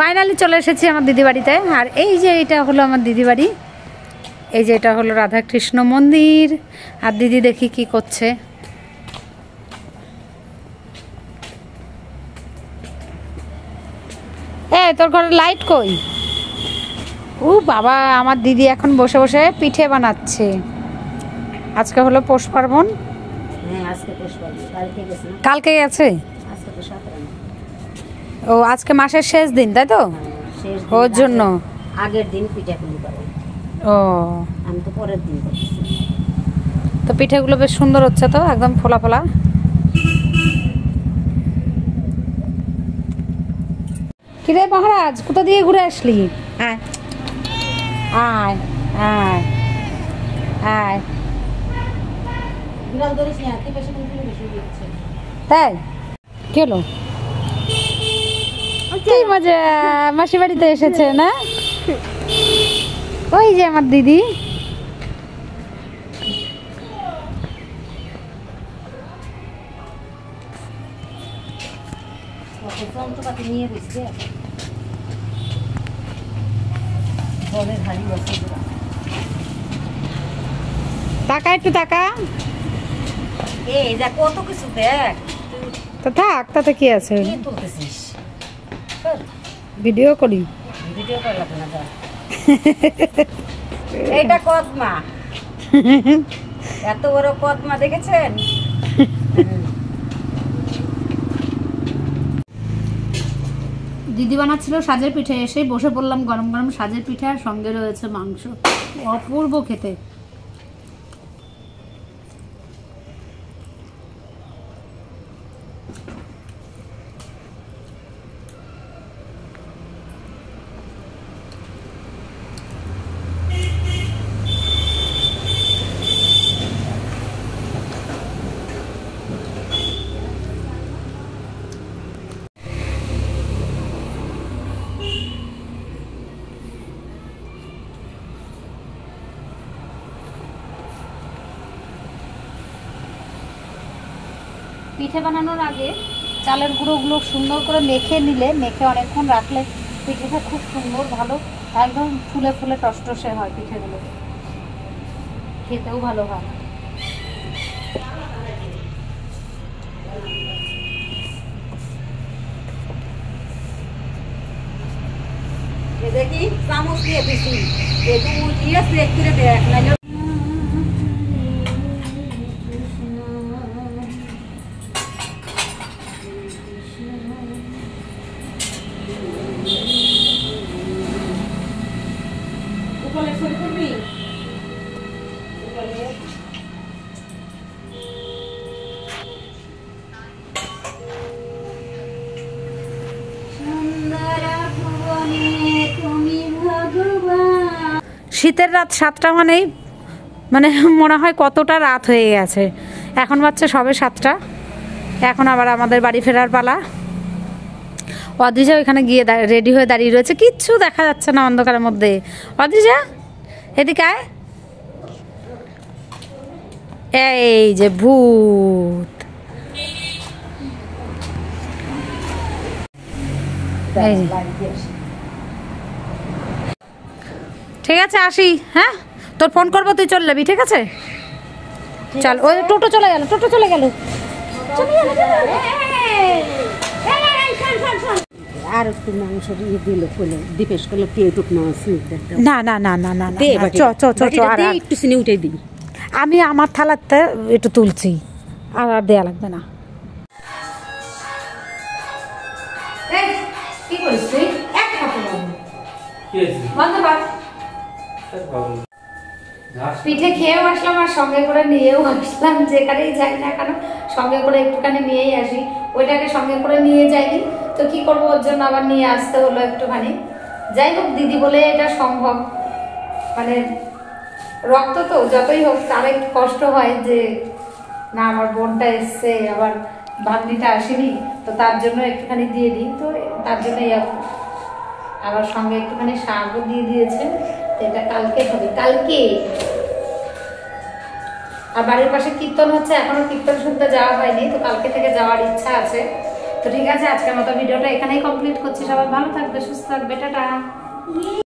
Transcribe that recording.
Finally চলে এসেছি আমার দিদি বাড়িতে। আর এই যে এটা হলো আমার দিদি বাড়ি, এই যে এটা হলো রাধাকৃষ্ণ মন্দির। আর দিদি দেখি কি করছে। তোর ঘরে লাইট কই? ও বাবা, আমার দিদি এখন বসে বসে পিঠে বানাচ্ছে। আজকে হলো পৌষ পার্বণ। কালকে গেছে। ও আজকে মাসের শেষ দিন, তাই তো? ওর জন্য আগের দিন পিঠাগুলো করে। ও আমি তো পরের দিন করছি। তো পিঠেগুলো বেশ সুন্দর হচ্ছে তো, একদম ফোলা ফোলা। কিরে মহারাজ, কোথা দিয়ে ঘুরে আসলি? আয় আয় আয় আয়। তাই কি হলো? কি মজা, মাসি বাড়িতে এসেছে না? ওই যে আমার দিদি। টাকা একটু টাকা, এই যা কত কিছু দেখ। তো থাক, তাতে কি আছে? ভিডিও করি। ভিডিও করা লাগবে না। এইটা কদমা, এত বড় কদমা দেখেছেন? দিদি বানাচ্ছিল সাজের পিঠে, এসে বসে পড়লাম গরম গরম সাজের পিঠে, আর সঙ্গে রয়েছে মাংস। অপূর্ব খেতে। পিঠে বানানোর আগে চালের গুঁড়োগুলো সুন্দর করে মেখে নিলে, মেখে অনেকক্ষণ রাখলে পিঠেটা খুব সুন্দর ভালো একদম ফুলে ফুলে টসটসে হয়। পিঠেগুলো খেতেও ভালো হয়। দেখি চামচ দিয়ে দিছি, দুধ দিয়ে চেক করে দেখ না। শীতের রাত 7টা মানেই মানে মনে হয় কতটা রাত হয়ে গেছে। এখন বাচ্চা সবে 7টা। এখন আবার আমাদের বাড়ি ফেরার পালা। অদ্রিজা ওইখানে গিয়ে রেডি হয়ে দাঁড়িয়ে রয়েছে, কিচ্ছু দেখা যাচ্ছে না অন্ধকারের মধ্যে। অদ্রিজা এদিকে আয়। এই যে ভূত, ঠিক আছে আসি। হ্যাঁ, তোর ফোন করবো, তুই চলে যাবি, ঠিক আছে? চল, ওই টোটো চলে গেল, টোটো চলে গেল। আর একটু মাংস দিল কইলে দীপেশ কইলে পেটুক মাছ না না না না না, চ চ চ চ, আর একটু চিনি উঠে দিবি। আমি আমার থালাতে একটু তুলছি, আর দেয়া লাগবে না। কি করিস তুই? এক হাতে পিঠে খেয়েও আসলাম, আর সঙ্গে করে নিয়েও আসলাম। যেখানেই যাই না কেন সঙ্গে করে একটুখানি নিয়েই আসি। ওইটাকে সঙ্গে করে নিয়ে যাইনি তো কি করবো, ওর জন্য আবার নিয়ে আসতে হলো একটুখানি। যাই হোক, দিদি বলে এটা সম্ভব। মানে রক্ত তো যতই হোক, তার একটু কষ্ট হয় যে না আমার বোনটা এসছে, আবার ভাগ্নিটা আসেনি, তো তার জন্য একটুখানি দিয়ে দিই। তো তার জন্যই আবার সঙ্গে একটুখানি শাকও দিয়ে দিয়েছে। এটা কালকে হবে, কালকে। আর বাড়ির পাশে কীর্তন হচ্ছে, এখনো কীর্তন শুনতে যাওয়া হয়নি, তো কালকে থেকে যাওয়ার ইচ্ছা আছে। তো তো ঠিক আছে, আজকের মতো ভিডিওটা এখানেই কমপ্লিট করছি। সবাই ভালো থাকবে, সুস্থ থাকবে, টাটা।